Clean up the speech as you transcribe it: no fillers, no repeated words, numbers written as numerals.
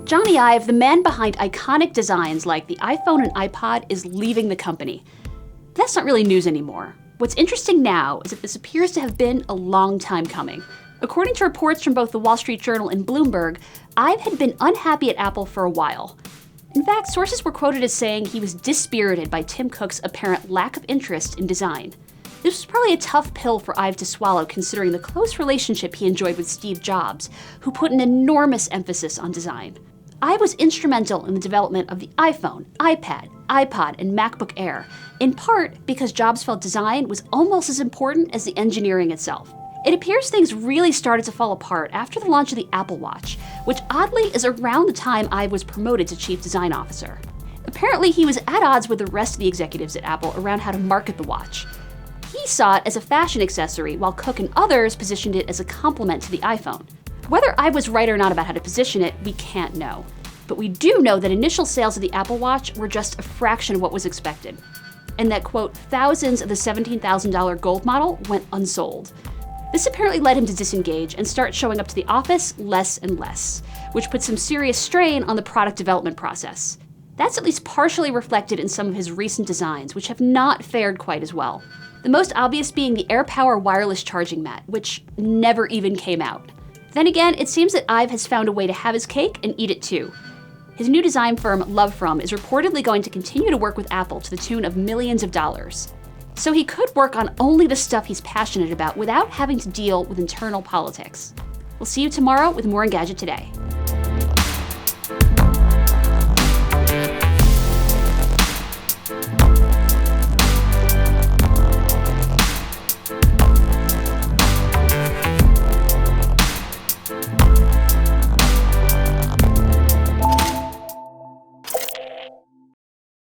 Jony Ive, the man behind iconic designs like the iPhone and iPod, is leaving the company. That's not really news anymore. What's interesting now is that this appears to have been a long time coming. According to reports from both the Wall Street Journal and Bloomberg, Ive had been unhappy at Apple for a while. In fact, sources were quoted as saying he was dispirited by Tim Cook's apparent lack of interest in design. This was probably a tough pill for Ive to swallow considering the close relationship he enjoyed with Steve Jobs, who put an enormous emphasis on design. Ive was instrumental in the development of the iPhone, iPad, iPod, and MacBook Air, in part because Jobs felt design was almost as important as the engineering itself. It appears things really started to fall apart after the launch of the Apple Watch, which oddly is around the time Ive was promoted to Chief Design Officer. Apparently, he was at odds with the rest of the executives at Apple around how to market the watch. He saw it as a fashion accessory, while Cook and others positioned it as a complement to the iPhone. Whether Ive was right or not about how to position it, we can't know. But we do know that initial sales of the Apple Watch were just a fraction of what was expected, and that, quote, thousands of the $17,000 gold model went unsold. This apparently led him to disengage and start showing up to the office less and less, which put some serious strain on the product development process. That's at least partially reflected in some of his recent designs, which have not fared quite as well. The most obvious being the AirPower wireless charging mat, which never even came out. Then again, it seems that Ive has found a way to have his cake and eat it too. His new design firm, Lovefrom, is reportedly going to continue to work with Apple to the tune of millions of dollars. So he could work on only the stuff he's passionate about without having to deal with internal politics. We'll see you tomorrow with more Engadget Today.